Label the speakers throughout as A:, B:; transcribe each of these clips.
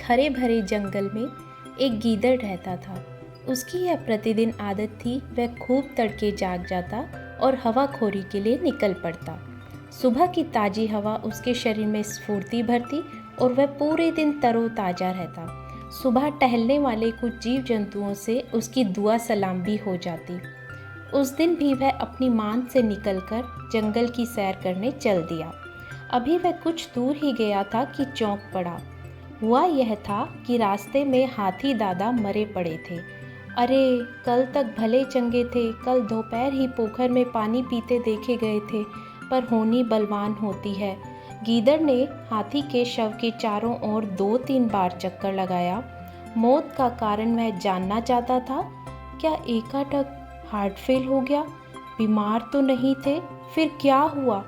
A: हरे भरे जंगल में एक गीदड़ रहता था। उसकी यह प्रतिदिन आदत थी, वह खूब तड़के जाग जाता और हवाखोरी के लिए निकल पड़ता। सुबह की ताज़ी हवा उसके शरीर में स्फूर्ति भरती और वह पूरे दिन तरोताज़ा रहता। सुबह टहलने वाले कुछ जीव जंतुओं से उसकी दुआ सलाम भी हो जाती। उस दिन भी वह अपनी मांद से निकलकर जंगल की सैर करने चल दिया। अभी वह कुछ दूर ही गया था कि चौंक पड़ा। हुआ यह था कि रास्ते में हाथी दादा मरे पड़े थे। अरे, कल तक भले चंगे थे, कल दोपहर ही पोखर में पानी पीते देखे गए थे, पर होनी बलवान होती है। गीदड़ ने हाथी के शव के चारों ओर 2-3 बार चक्कर लगाया। मौत का कारण वह जानना चाहता था। क्या एकाएक हार्ट फेल हो गया? बीमार तो नहीं थे? फिर क्या हुआ?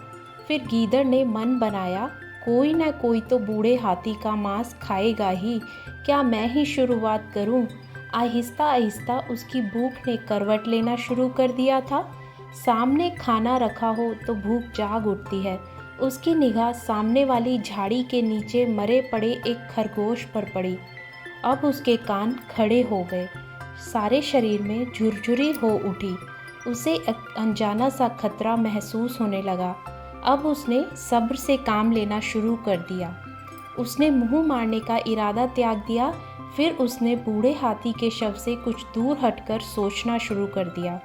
A: फिर गीदड़ ने मन बनाया, कोई न कोई तो बूढ़े हाथी का मांस खाएगा ही। क्या मैं ही शुरुआत करूं? आहिस्ता आहिस्ता उसकी भूख ने करवट लेना शुरू कर दिया था। सामने खाना रखा हो तो भूख जाग उठती है। उसकी निगाह सामने वाली झाड़ी के नीचे मरे पड़े एक खरगोश पर पड़ी। अब उसके कान खड़े हो गए, सारे शरीर में झुरझुरी हो उठी। उसे एक अनजाना सा खतरा महसूस होने लगा। अब उसने सब्र से काम लेना शुरू कर दिया। उसने मुंह मारने का इरादा त्याग दिया। फिर उसने बूढ़े हाथी के शव से कुछ दूर हटकर सोचना शुरू कर दिया।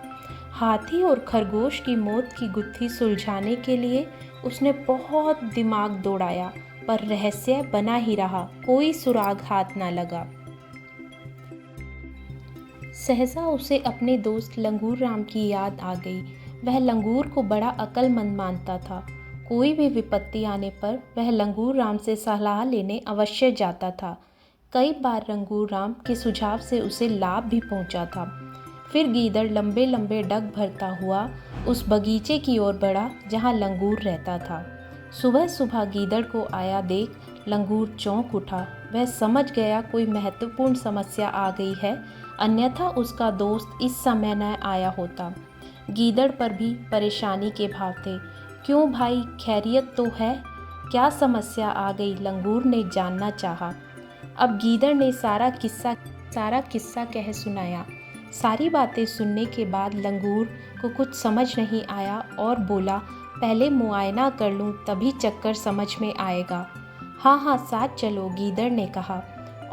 A: हाथी और खरगोश की मौत की गुत्थी सुलझाने के लिए उसने बहुत दिमाग दौड़ाया, पर रहस्य बना ही रहा, कोई सुराग हाथ ना लगा। सहसा उसे अपने दोस्त लंगूर राम की याद आ गई। वह लंगूर को बड़ा अक्लमंद मानता था। कोई भी विपत्ति आने पर वह लंगूर राम से सलाह लेने अवश्य जाता था। कई बार लंगूर राम के सुझाव से उसे लाभ भी पहुंचा था। फिर गीदड़ लंबे लंबे डग भरता हुआ उस बगीचे की ओर बढ़ा जहां लंगूर रहता था। सुबह सुबह गीदड़ को आया देख लंगूर चौंक उठा। वह समझ गया कोई महत्वपूर्ण समस्या आ गई है, अन्यथा उसका दोस्त इस समय न आया होता। गीदड़ पर भी परेशानी के भाव थे। क्यों भाई, खैरियत तो है? क्या समस्या आ गई? लंगूर ने जानना चाहा। अब गीदड़ ने सारा किस्सा कह सुनाया। सारी बातें सुनने के बाद लंगूर को कुछ समझ नहीं आया और बोला, पहले मुआयना कर लूं तभी चक्कर समझ में आएगा। हाँ हाँ, साथ चलो, गीदड़ ने कहा।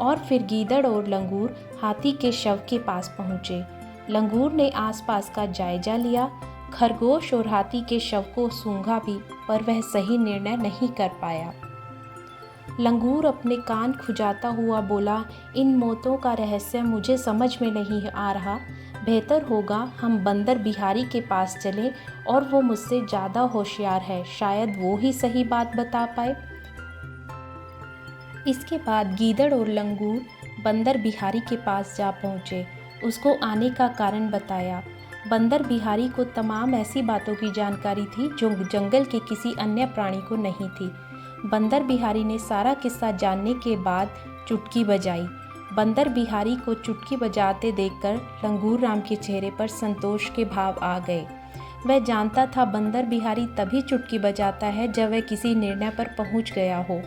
A: और फिर गीदड़ और लंगूर हाथी के शव के पास पहुँचे। लंगूर ने आसपास का जायजा लिया। खरगोश और हाथी के शव को सूंघा भी, पर वह सही निर्णय नहीं कर पाया। लंगूर अपने कान खुजाता हुआ बोला, इन मौतों का रहस्य मुझे समझ में नहीं आ रहा। बेहतर होगा हम बंदर बिहारी के पास चलें, और वो मुझसे ज़्यादा होशियार है, शायद वो ही सही बात बता पाए। इसके बाद गीदड़ और लंगूर बंदर बिहारी के पास जा पहुँचे। उसको आने का कारण बताया। बंदर बिहारी को तमाम ऐसी बातों की जानकारी थी जो जंगल के किसी अन्य प्राणी को नहीं थी। बंदर बिहारी ने सारा किस्सा जानने के बाद चुटकी बजाई। बंदर बिहारी को चुटकी बजाते देखकर लंगूर राम के चेहरे पर संतोष के भाव आ गए। वह जानता था बंदर बिहारी तभी चुटकी बजाता है जब वह किसी निर्णय पर पहुंच गया हो।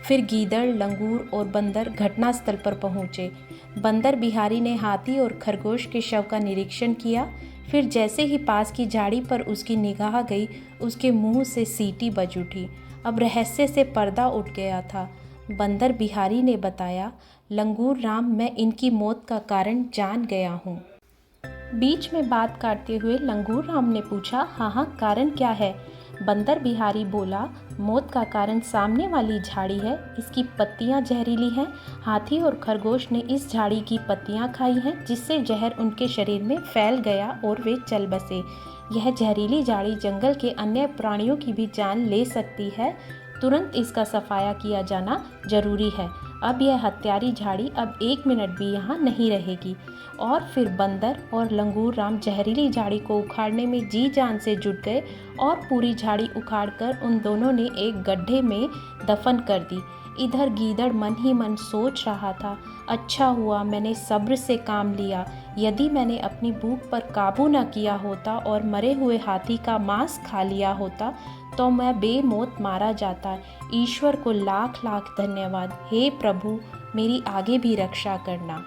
A: फिर गीदड़, लंगूर और बंदर घटनास्थल पर पहुंचे। बंदर बिहारी ने हाथी और खरगोश के शव का निरीक्षण किया। फिर जैसे ही पास की झाड़ी पर उसकी निगाह गई, उसके मुंह से सीटी बज उठी। अब रहस्य से पर्दा उठ गया था। बंदर बिहारी ने बताया, लंगूर राम, मैं इनकी मौत का कारण जान गया हूँ। बीच में बात काटते हुए लंगूर राम ने पूछा, हाँ हाँ, कारण क्या है? बंदर बिहारी बोला, मौत का कारण सामने वाली झाड़ी है। इसकी पत्तियां जहरीली हैं। हाथी और खरगोश ने इस झाड़ी की पत्तियां खाई हैं, जिससे जहर उनके शरीर में फैल गया और वे चल बसे। यह जहरीली झाड़ी जंगल के अन्य प्राणियों की भी जान ले सकती है। तुरंत इसका सफाया किया जाना जरूरी है। अब यह हत्यारी झाड़ी अब 1 मिनट भी यहाँ नहीं रहेगी। और फिर बंदर और लंगूर राम जहरीली झाड़ी को उखाड़ने में जी जान से जुट गए और पूरी झाड़ी उखाड़कर उन दोनों ने एक गड्ढे में दफन कर दी। इधर गीदड़ मन ही मन सोच रहा था, अच्छा हुआ मैंने सब्र से काम लिया। यदि मैंने अपनी भूख पर काबू न किया होता और मरे हुए हाथी का मांस खा लिया होता तो मैं बेमौत मारा जाता। ईश्वर को लाख लाख धन्यवाद। हे प्रभु, मेरी आगे भी रक्षा करना।